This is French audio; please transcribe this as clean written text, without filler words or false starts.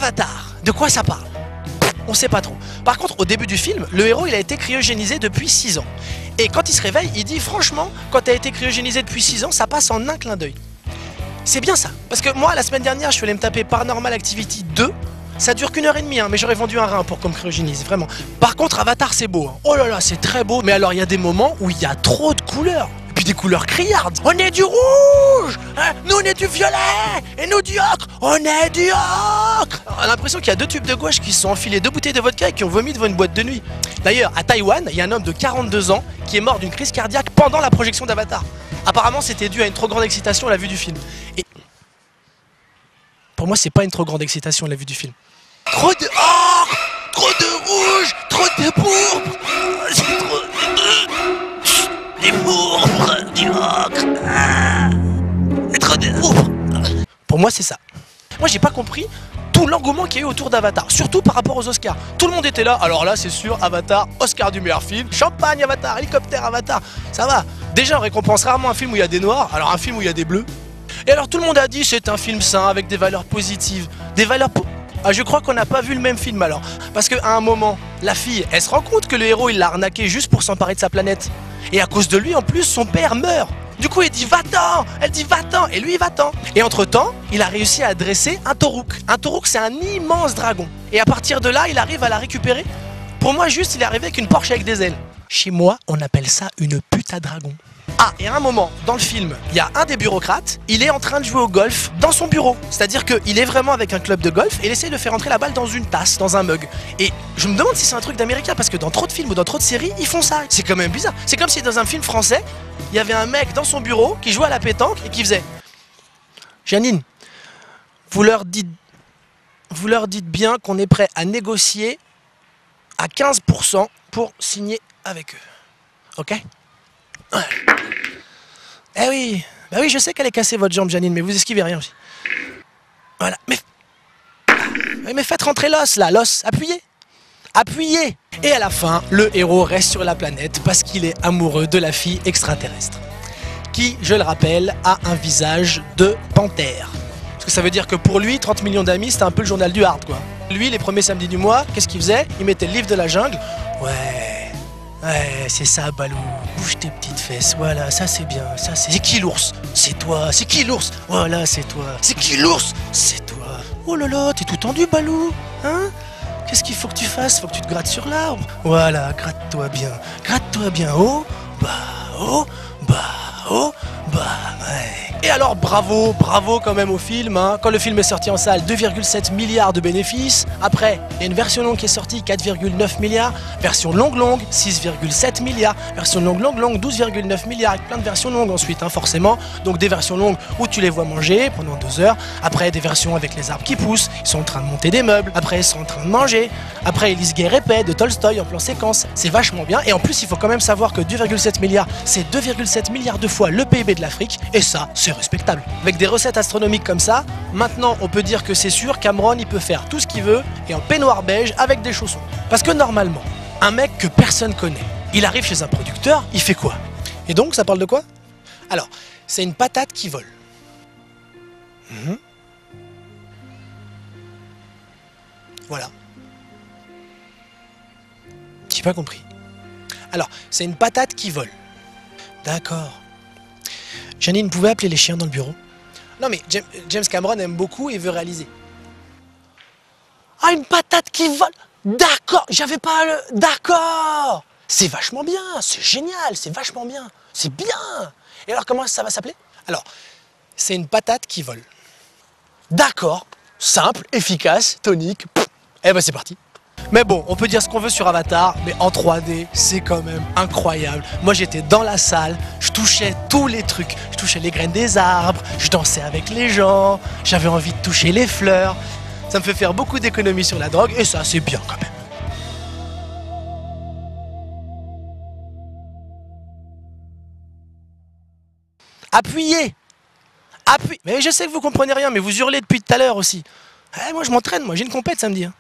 Avatar, de quoi ça parle? On sait pas trop. Par contre, au début du film, le héros il a été cryogénisé depuis 6 ans. Et quand il se réveille, il dit franchement, quand t'as été cryogénisé depuis 6 ans, ça passe en un clin d'œil. C'est bien ça. Parce que moi, la semaine dernière, je suis allé me taper Paranormal Activity 2. Ça dure qu'1h30, hein, mais j'aurais vendu un rein pour qu'on me cryogénise, vraiment. Par contre, Avatar, c'est beau. Hein. Oh là là, c'est très beau. Mais alors, il y a des moments où il y a trop de couleurs. Et puis des couleurs criardes. On est du rouge, hein, nous on est du violet. Et nous du ocre, on est du ocre. On a l'impression qu'il y a 2 tubes de gouache qui se sont enfilés 2 bouteilles de vodka et qui ont vomi devant une boîte de nuit. D'ailleurs, à Taïwan, il y a un homme de 42 ans qui est mort d'une crise cardiaque pendant la projection d'Avatar. Apparemment, c'était dû à une trop grande excitation à la vue du film. Et pour moi, c'est pas une trop grande excitation à la vue du film. Trop de or, trop de rouge, trop de pourpre. C'est trop des pourpres, du ocre. C'est trop de pourpre. Pour moi, c'est ça. Moi, j'ai pas compris tout l'engouement qu'il y a eu autour d'Avatar, surtout par rapport aux Oscars. Tout le monde était là, alors là, c'est sûr, Avatar, Oscar du meilleur film, champagne Avatar, hélicoptère Avatar, ça va. Déjà, on récompense rarement un film où il y a des noirs, alors un film où il y a des bleus. Et alors tout le monde a dit c'est un film sain avec des valeurs positives. Des valeurs Ah, je crois qu'on n'a pas vu le même film alors. Parce qu'à un moment, la fille, elle se rend compte que le héros il l'a arnaqué juste pour s'emparer de sa planète. Et à cause de lui en plus, son père meurt. Du coup il dit va-t'en, elle dit va-t'en, et lui il va-t'en. Et entre temps, il a réussi à dresser un taurouk. Un taurouk c'est un immense dragon. Et à partir de là, il arrive à la récupérer. Pour moi juste, il est arrivé avec une Porsche avec des ailes. Chez moi, on appelle ça une pute à dragon. Ah, et à un moment, dans le film, il y a un des bureaucrates, il est en train de jouer au golf dans son bureau. C'est-à-dire qu'il est vraiment avec un club de golf et il essaie de faire entrer la balle dans une tasse, dans un mug. Et je me demande si c'est un truc d'américain, parce que dans trop de films ou dans trop de séries, ils font ça. C'est quand même bizarre. C'est comme si dans un film français, il y avait un mec dans son bureau qui jouait à la pétanque et qui faisait « Janine, vous leur dites bien qu'on est prêt à négocier à 15% pour signer avec eux. Ok ? Ouais. Eh oui, bah oui, je sais qu'elle est cassée votre jambe, Janine, mais vous esquivez rien aussi. Voilà, mais faites rentrer l'os là, l'os, appuyez. Appuyez. Et à la fin, le héros reste sur la planète parce qu'il est amoureux de la fille extraterrestre. Qui, je le rappelle, a un visage de panthère. Parce que ça veut dire que pour lui, 30 millions d'amis, c'était un peu le journal du hard, quoi. Lui, les premiers samedis du mois, qu'est-ce qu'il faisait? Il mettait le livre de la jungle. Ouais, c'est ça, Balou. Bouge tes petites fesses. Voilà, ça c'est bien. Ça c'est qui l'ours? C'est toi. C'est qui l'ours? Voilà, c'est toi. C'est qui l'ours? C'est toi. Oh là là, t'es tout tendu, Balou. Hein? Qu'est-ce qu'il faut que tu fasses? Faut que tu te grattes sur l'arbre. Voilà, gratte-toi bien. Gratte-toi bien. Oh, bah, oh, bah, oh, bah, ouais. Et alors bravo quand même au film, hein. Quand le film est sorti en salle, 2,7 milliards de bénéfices. Après, il y a une version longue qui est sortie, 4,9 milliards. Version longue, 6,7 milliards. Version longue, 12,9 milliards. Avec plein de versions longues ensuite, hein, forcément. Donc des versions longues où tu les vois manger pendant 2 heures. Après, des versions avec les arbres qui poussent. Ils sont en train de monter des meubles. Après, ils sont en train de manger. Après, ils lisent Guerre et Paix de Tolstoï en plan séquence. C'est vachement bien. Et en plus, il faut quand même savoir que 2,7 milliards, c'est 2,7 milliards de fois le PIB de l'Afrique. Et ça, c'est respectable. Avec des recettes astronomiques comme ça, maintenant on peut dire que c'est sûr, Cameron il peut faire tout ce qu'il veut et en peignoir beige avec des chaussons. Parce que normalement, un mec que personne connaît, il arrive chez un producteur, il fait quoi? Et donc ça parle de quoi? Alors, c'est une patate qui vole. Voilà. J'ai pas compris. Alors, c'est une patate qui vole. D'accord. Janine, pouvait appeler les chiens dans le bureau? Non mais James Cameron aime beaucoup et veut réaliser. Ah, une patate qui vole! D'accord, j'avais pas le... D'accord! C'est vachement bien, c'est génial, c'est vachement bien, c'est bien! Et alors comment ça va s'appeler? Alors, c'est une patate qui vole. D'accord, simple, efficace, tonique, eh ben c'est parti. Mais bon, on peut dire ce qu'on veut sur Avatar, mais en 3D, c'est quand même incroyable. Moi, j'étais dans la salle, je touchais tous les trucs. Je touchais les graines des arbres, je dansais avec les gens, j'avais envie de toucher les fleurs. Ça me fait faire beaucoup d'économies sur la drogue, et ça, c'est bien quand même. Appuyez! Appuyez! Mais je sais que vous comprenez rien, mais vous hurlez depuis tout à l'heure aussi. Eh, moi, je m'entraîne, moi, j'ai une compète samedi. Hein.